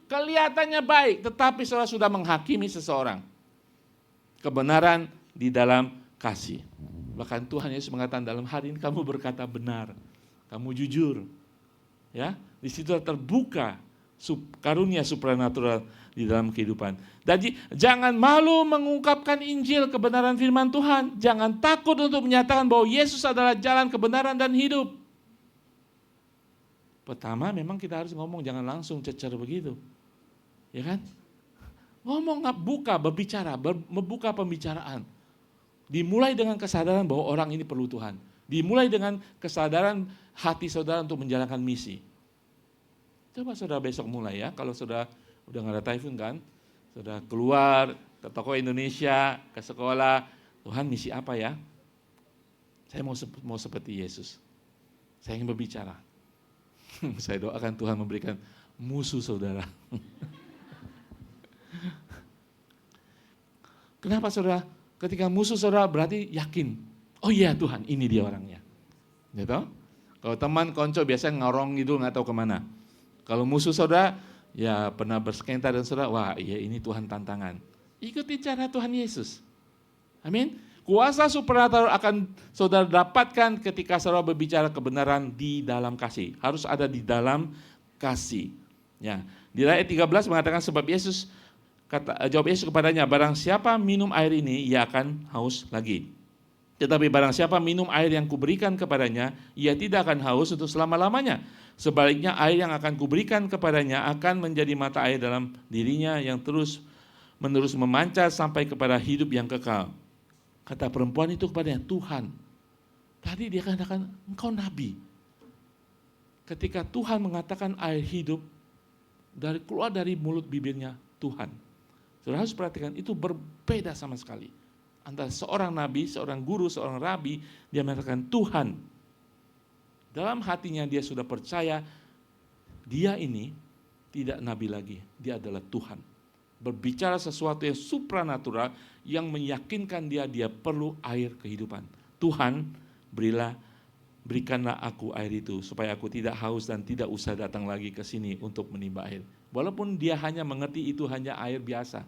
Kelihatannya baik, tetapi saudara sudah menghakimi seseorang. Kebenaran di dalam kasih. Bahkan Tuhan Yesus mengatakan dalam hari ini kamu berkata benar, kamu jujur. Ya, di situ terbuka karunia supranatural di dalam kehidupan. Jadi jangan malu mengungkapkan Injil, kebenaran firman Tuhan. Jangan takut untuk menyatakan bahwa Yesus adalah jalan kebenaran dan hidup. Pertama memang kita harus ngomong, jangan langsung cecer begitu. Ya kan? Ngomong, buka, berbicara, membuka pembicaraan. Dimulai dengan kesadaran bahwa orang ini perlu Tuhan. Dimulai dengan kesadaran hati saudara untuk menjalankan misi. Coba saudara besok mulai ya, kalau saudara udah nggak ada typhoon kan, saudara keluar ke toko Indonesia, ke sekolah, Tuhan misi apa ya? Saya mau seperti Yesus. Saya ingin berbicara. Saya doakan Tuhan memberikan musuh saudara. Kenapa saudara? Ketika musuh saudara berarti yakin. Oh iya Tuhan, ini dia orangnya. Gitu? Kalau teman konco biasanya ngorong gitu, nggak tahu kemana. Kalau musuh saudara, ya pernah bersekenta dan saudara, wah iya ini Tuhan tantangan. Ikuti cara Tuhan Yesus. Amin. Kuasa supernatural akan saudara dapatkan ketika saudara berbicara kebenaran di dalam kasih. Harus ada di dalam kasih. Ya. Di ayat 13 mengatakan sebab Yesus, jawab Yesus kepadanya, barang siapa minum air ini, ia akan haus lagi. Tetapi barang siapa minum air yang kuberikan kepadanya, ia tidak akan haus untuk selama-lamanya. Sebaliknya air yang akan kuberikan kepadanya akan menjadi mata air dalam dirinya yang terus menerus memancar sampai kepada hidup yang kekal. Kata perempuan itu kepadanya, Tuhan. Tadi dia katakan, engkau nabi. Ketika Tuhan mengatakan air hidup, keluar dari mulut bibirnya Tuhan. Saudara harus perhatikan, itu berbeda sama sekali. Antara seorang nabi, seorang guru, seorang rabi, dia mengatakan Tuhan. Dalam hatinya dia sudah percaya, dia ini tidak nabi lagi, dia adalah Tuhan. Berbicara sesuatu yang supranatural yang meyakinkan dia perlu air kehidupan. Tuhan, berikanlah aku air itu supaya aku tidak haus dan tidak usah datang lagi ke sini untuk menimba air. Walaupun dia hanya mengerti itu hanya air biasa.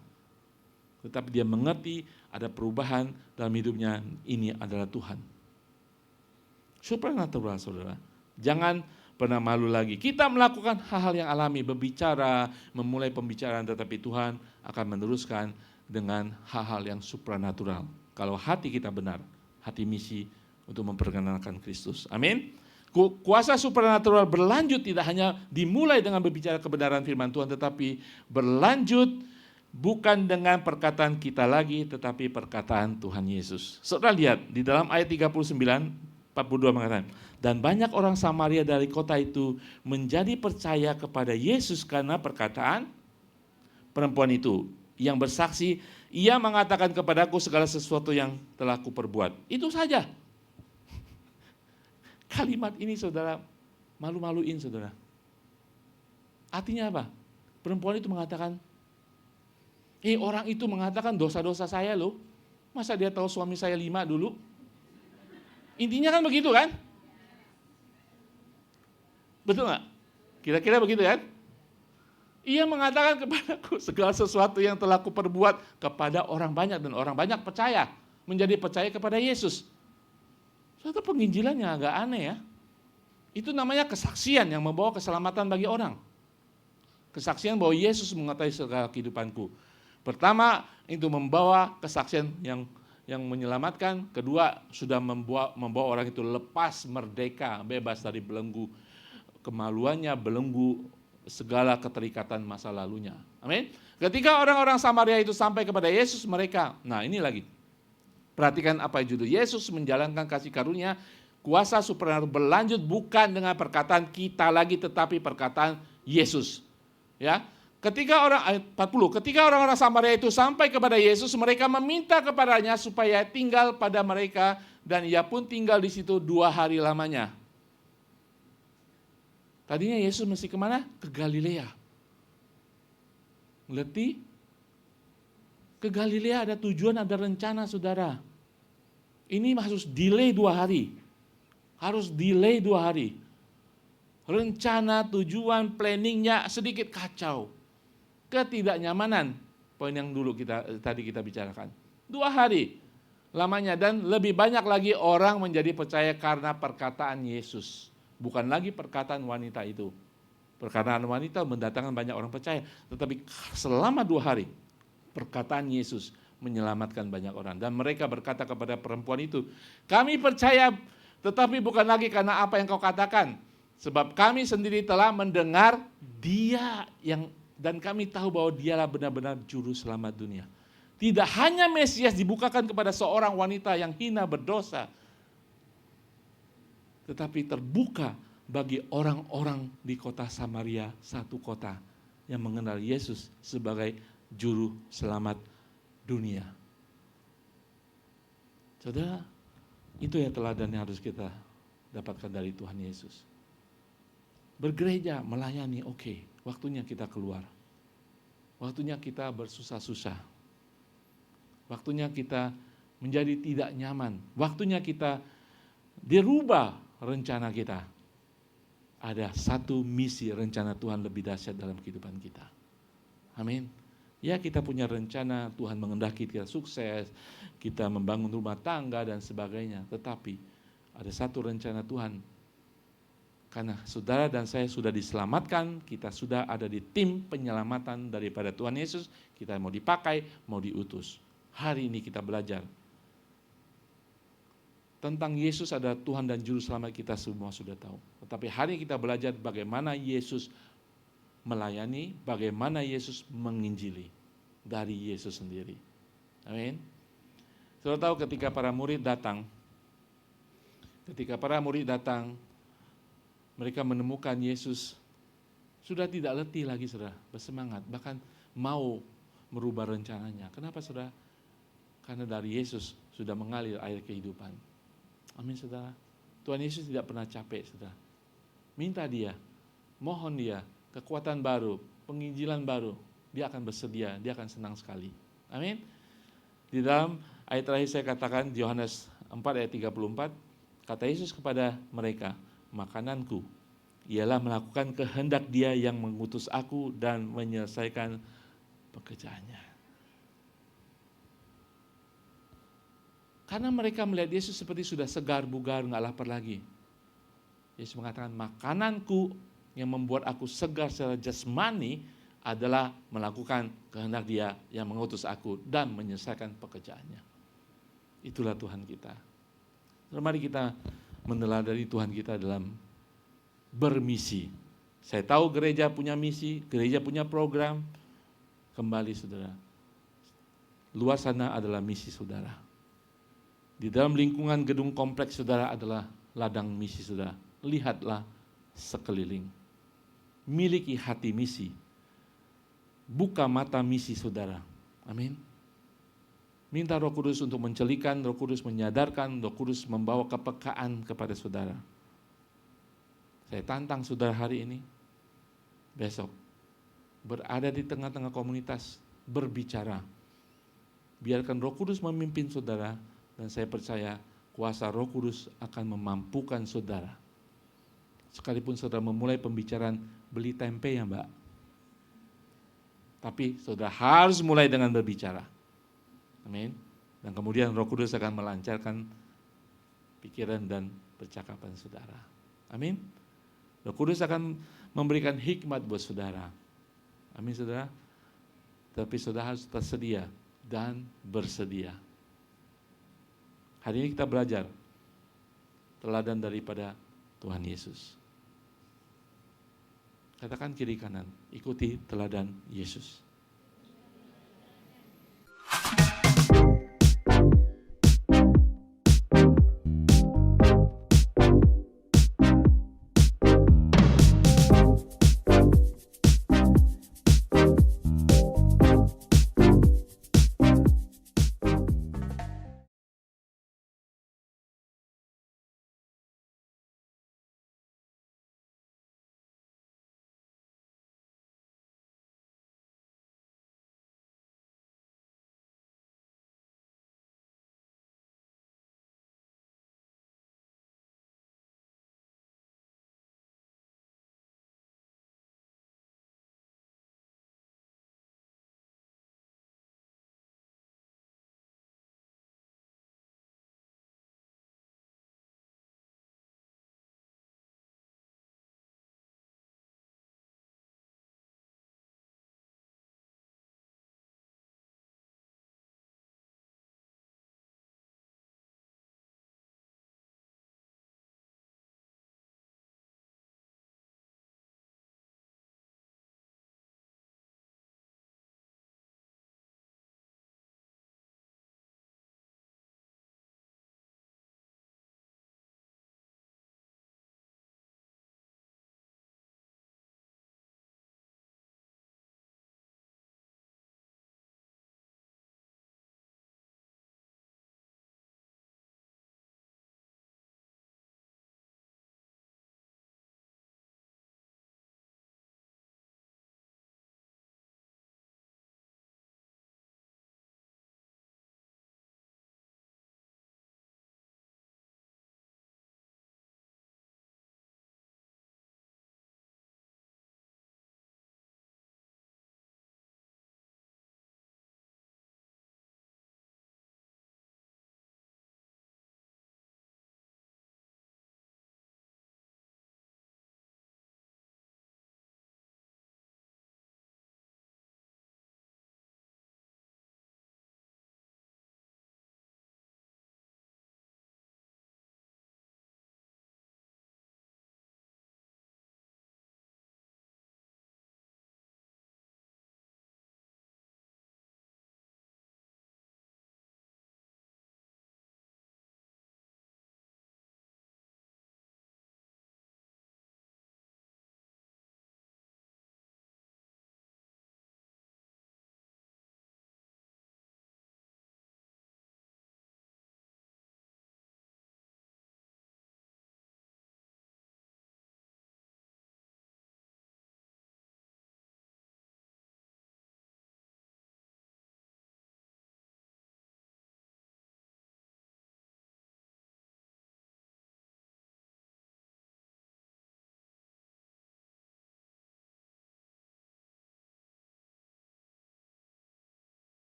Tetapi dia mengerti ada perubahan dalam hidupnya, ini adalah Tuhan. Supranatural saudara. Jangan pernah malu lagi. Kita melakukan hal-hal yang alami, berbicara, memulai pembicaraan, tetapi Tuhan akan meneruskan dengan hal-hal yang supranatural. Kalau hati kita benar, hati misi untuk memperkenalkan Kristus. Amin. Kuasa supranatural berlanjut tidak hanya dimulai dengan berbicara kebenaran firman Tuhan, tetapi berlanjut bukan dengan perkataan kita lagi, tetapi perkataan Tuhan Yesus. Saudara lihat di dalam ayat 39, 42 mengatakan, dan banyak orang Samaria dari kota itu menjadi percaya kepada Yesus karena perkataan perempuan itu yang bersaksi, ia mengatakan kepadaku segala sesuatu yang telah kuperbuat. Itu saja. Kalimat ini saudara, malu-maluin saudara. Artinya apa? Perempuan itu mengatakan, orang itu mengatakan dosa-dosa saya loh. Masa dia tahu suami saya 5 dulu? Intinya kan begitu kan? Betul nggak? Kira-kira begitu kan? Ia mengatakan kepadaku segala sesuatu yang telah kuperbuat kepada orang banyak, dan orang banyak percaya, menjadi percaya kepada Yesus. Suatu penginjilan yang agak aneh ya. Itu namanya kesaksian yang membawa keselamatan bagi orang. Kesaksian bahwa Yesus mengetahui segala kehidupanku. Pertama, itu membawa kesaksian yang menyelamatkan. Kedua, sudah membawa orang itu lepas, merdeka, bebas dari belenggu kemaluannya, belenggu segala keterikatan masa lalunya. Amin. Ketika orang-orang Samaria itu sampai kepada Yesus, mereka, nah ini lagi, perhatikan apa judul, Yesus menjalankan kasih karunia, kuasa supernatural berlanjut bukan dengan perkataan kita lagi, tetapi perkataan Yesus. Ya, ketika orang-orang Samaria itu sampai kepada Yesus, mereka meminta kepadanya supaya tinggal pada mereka, dan ia pun tinggal di situ 2 hari lamanya. Tadinya Yesus mesti kemana? Ke Galilea. Ngerti? Ke Galilea ada tujuan, ada rencana saudara. Ini harus delay 2 hari. Harus delay 2 hari. Rencana, tujuan, planningnya sedikit kacau. Ketidaknyamanan, poin yang dulu tadi kita bicarakan. 2 hari lamanya, dan lebih banyak lagi orang menjadi percaya karena perkataan Yesus. Bukan lagi perkataan wanita itu. Perkataan wanita mendatangkan banyak orang percaya. Tetapi selama 2 hari, perkataan Yesus menyelamatkan banyak orang. Dan mereka berkata kepada perempuan itu, kami percaya, tetapi bukan lagi karena apa yang kau katakan. Sebab kami sendiri telah mendengar dia dan kami tahu bahwa dialah benar-benar juru selamat dunia. Tidak hanya Mesias dibukakan kepada seorang wanita yang hina berdosa, tetapi terbuka bagi orang-orang di kota Samaria, satu kota yang mengenal Yesus sebagai juru selamat dunia. Saudara, itu ya teladan yang harus kita dapatkan dari Tuhan Yesus. Bergereja, melayani, oke, waktunya kita keluar. Waktunya kita bersusah-susah. Waktunya kita menjadi tidak nyaman. Waktunya kita dirubah rencana kita. Ada satu misi rencana Tuhan lebih dahsyat dalam kehidupan kita. Amin. Ya, kita punya rencana, Tuhan mengendaki kita sukses, kita membangun rumah tangga dan sebagainya. Tetapi ada satu rencana Tuhan. Karena saudara dan saya sudah diselamatkan, kita sudah ada di tim penyelamatan daripada Tuhan Yesus, kita mau dipakai, mau diutus. Hari ini kita belajar tentang Yesus ada Tuhan dan Juru Selamat, kita semua sudah tahu. Tetapi hari ini kita belajar bagaimana Yesus melayani, bagaimana Yesus menginjili dari Yesus sendiri. Amin. Saudara tahu ketika para murid datang, mereka menemukan Yesus sudah tidak letih lagi, saudara, bersemangat, bahkan mau merubah rencananya. Kenapa, saudara? Karena dari Yesus sudah mengalir air kehidupan. Amin, saudara. Tuhan Yesus tidak pernah capek, saudara. Minta dia, mohon dia, kekuatan baru, penginjilan baru, dia akan bersedia, dia akan senang sekali. Amin. Di dalam ayat terakhir saya katakan, Yohanes 4 ayat 34, kata Yesus kepada mereka, makananku ialah melakukan kehendak dia yang mengutus aku dan menyelesaikan pekerjaannya. Karena mereka melihat Yesus seperti sudah segar, bugar, gak lapar lagi. Yesus mengatakan, makananku yang membuat aku segar secara jasmani adalah melakukan kehendak dia yang mengutus aku dan menyelesaikan pekerjaannya. Itulah Tuhan kita. Mari kita meneladani Tuhan kita dalam bermisi. Saya tahu gereja punya misi, gereja punya program. Kembali saudara, luar sana adalah misi saudara. Di dalam lingkungan gedung kompleks saudara adalah ladang misi saudara. Lihatlah sekeliling. Miliki hati misi. Buka mata misi saudara. Amin. Minta Roh Kudus untuk mencelikan, Roh Kudus menyadarkan, Roh Kudus membawa kepekaan kepada saudara. Saya tantang saudara hari ini, besok, berada di tengah-tengah komunitas, berbicara. Biarkan Roh Kudus memimpin saudara, dan saya percaya kuasa Roh Kudus akan memampukan saudara. Sekalipun saudara memulai pembicaraan, beli tempe ya Mbak. Tapi saudara harus mulai dengan berbicara. Amin. Dan kemudian Roh Kudus akan melancarkan pikiran dan percakapan saudara. Amin. Roh Kudus akan memberikan hikmat buat saudara. Amin saudara. Tapi saudara harus tersedia dan bersedia. Hari ini kita belajar teladan daripada Tuhan Yesus. Katakan kiri kanan, ikuti teladan Yesus.